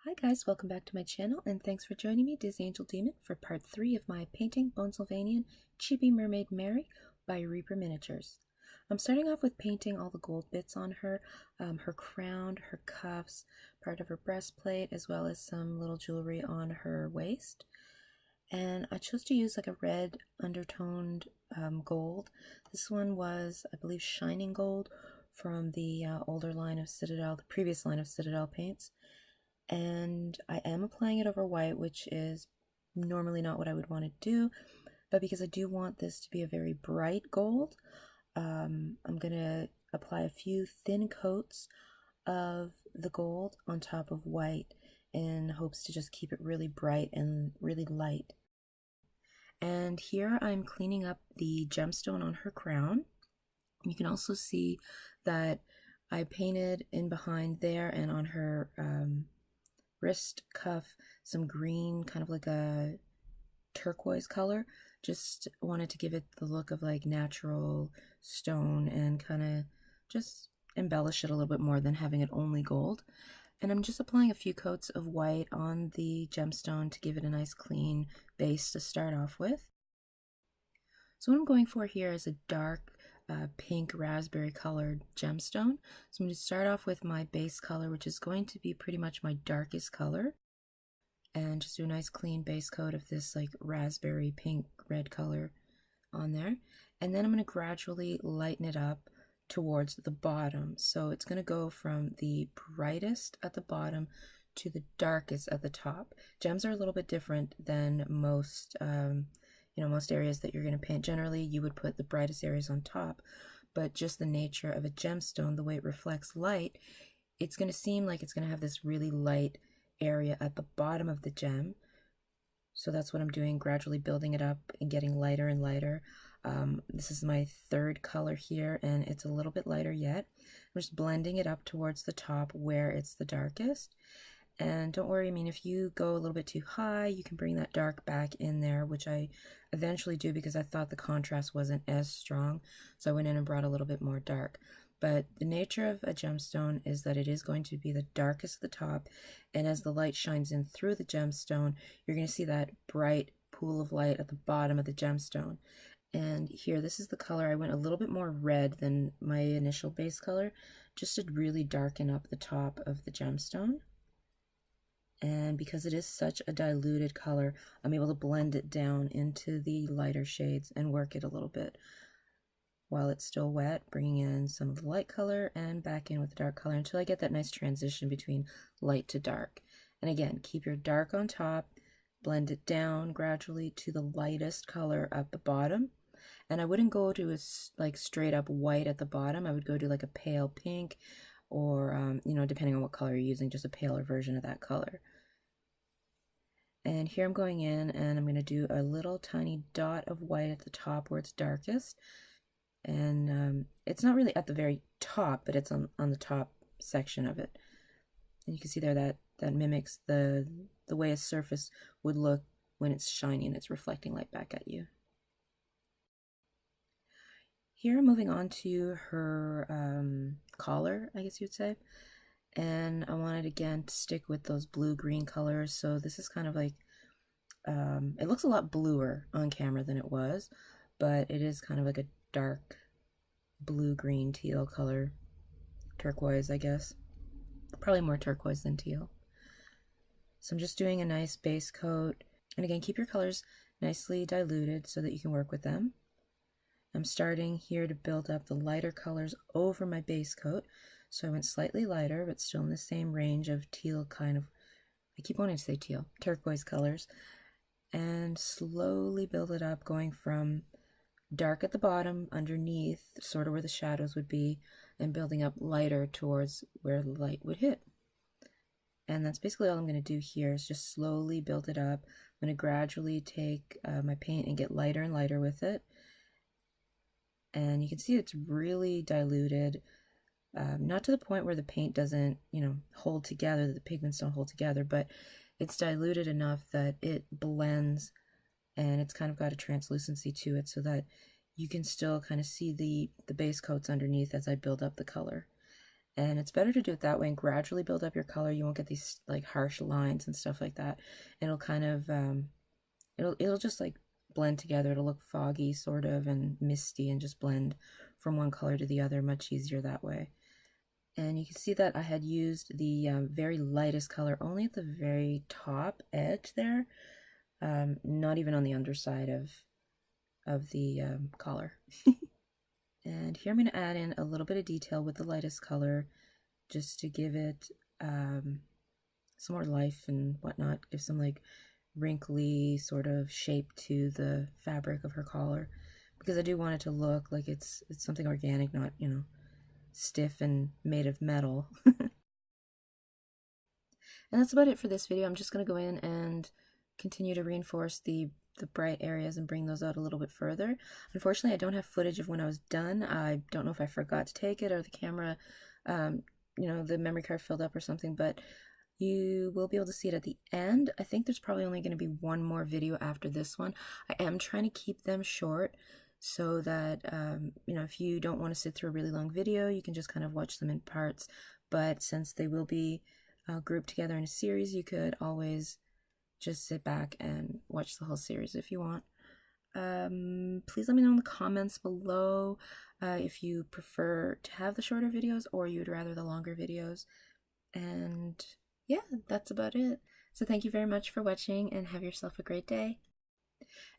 Hi guys, welcome back to my channel and thanks for joining me, DizzyAngelDemon, for part 3 of my painting Bonesylvanian Chibi Mermaid Mary by Reaper Miniatures. I'm starting off with painting all the gold bits on her, her crown, her cuffs, part of her breastplate, as well as some little jewelry on her waist. And I chose to use like a red undertoned gold. This one was, I believe, shining gold from the older line of Citadel, the previous line of Citadel paints. And I am applying it over white, which is normally not what I would want to do, but because I do want this to be a very bright gold, I'm going to apply a few thin coats of the gold on top of white in hopes to just keep it really bright and really light. And here I'm cleaning up the gemstone on her crown. You can also see that I painted in behind there and on her wrist cuff some green, kind of like a turquoise color. Just wanted to give it the look of like natural stone and kind of just embellish it a little bit more than having it only gold. And I'm just applying a few coats of white on the gemstone to give it a nice clean base to start off with. So what I'm going for here is a dark pink raspberry colored gemstone. So I'm going to start off with my base color, which is going to be pretty much my darkest color, and just do a nice clean base coat of this like raspberry pink red color on there. And then I'm going to gradually lighten it up towards the bottom. So it's going to go from the brightest at the bottom to the darkest at the top. Gems are a little bit different than most most areas that you're going to paint. Generally, you would put the brightest areas on top, but just the nature of a gemstone, the way it reflects light, it's going to seem like it's going to have this really light area at the bottom of the gem. So that's what I'm doing, gradually building it up and getting lighter and lighter. This is my third color here, and it's a little bit lighter yet. I'm just blending it up towards the top where it's the darkest. And don't worry, I mean, if you go a little bit too high, you can bring that dark back in there, which I eventually do because I thought the contrast wasn't as strong. So I went in and brought a little bit more dark. But the nature of a gemstone is that it is going to be the darkest at the top. And as the light shines in through the gemstone, you're going to see that bright pool of light at the bottom of the gemstone. And here, this is the color. I went a little bit more red than my initial base color, just to really darken up the top of the gemstone. And because it is such a diluted color, I'm able to blend it down into the lighter shades and work it a little bit while it's still wet, bringing in some of the light color and back in with the dark color until I get that nice transition between light to dark. And again, keep your dark on top, blend it down gradually to the lightest color at the bottom. And I wouldn't go to a like straight up white at the bottom. I would go to like a pale pink, or depending on what color you're using, just a paler version of that color. And here I'm going in and I'm going to do a little tiny dot of white at the top where it's darkest. And it's not really at the very top, but it's on the top section of it. And you can see there that mimics the way a surface would look when it's shiny and it's reflecting light back at you. Here I'm moving on to her collar, I guess you'd say. And I wanted again to stick with those blue-green colors. So this is kind of like, it looks a lot bluer on camera than it was, but it is kind of like a dark blue-green teal color. Turquoise, I guess. Probably more turquoise than teal. So I'm just doing a nice base coat. And again, keep your colors nicely diluted so that you can work with them. I'm starting here to build up the lighter colors over my base coat. So I went slightly lighter, but still in the same range of teal kind of, I keep wanting to say teal, turquoise colors. And slowly build it up, going from dark at the bottom, underneath, sort of where the shadows would be, and building up lighter towards where the light would hit. And that's basically all I'm going to do here, is just slowly build it up. I'm going to gradually take my paint and get lighter and lighter with it. And you can see it's really diluted, not to the point where the paint doesn't, hold together, that the pigments don't hold together, but it's diluted enough that it blends and it's kind of got a translucency to it so that you can still kind of see the base coats underneath as I build up the color. And it's better to do it that way and gradually build up your color. You won't get these like harsh lines and stuff like that. It'll kind of it'll just like blend together. It'll look foggy sort of and misty and just blend from one color to the other much easier that way. And you can see that I had used the very lightest color only at the very top edge there, not even on the underside of the collar. And here I'm going to add in a little bit of detail with the lightest color just to give it some more life and whatnot, give some like wrinkly sort of shape to the fabric of her collar, because I do want it to look like it's something organic, not, you know, stiff and made of metal. And that's about it for this video. I'm just going to go in and continue to reinforce the bright areas and bring those out a little bit further. Unfortunately, I don't have footage of when I was done. I don't know if I forgot to take it or the camera, you know, the memory card filled up or something, but you will be able to see it at the end. I think there's probably only going to be one more video after this one. I am trying to keep them short so that, you know, if you don't want to sit through a really long video, you can just kind of watch them in parts. But since they will be grouped together in a series, you could always just sit back and watch the whole series if you want. Please let me know in the comments below if you prefer to have the shorter videos or you'd rather the longer videos. And yeah, that's about it. So thank you very much for watching and have yourself a great day.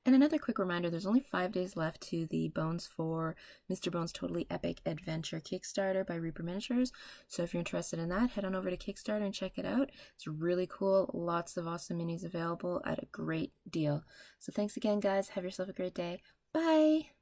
And another quick reminder, there's only 5 days left to the Bones for Mr. Bones Totally Epic Adventure Kickstarter by Reaper Miniatures. So if you're interested in that, head on over to Kickstarter and check it out. It's really cool. Lots of awesome minis available at a great deal. So thanks again, guys. Have yourself a great day. Bye!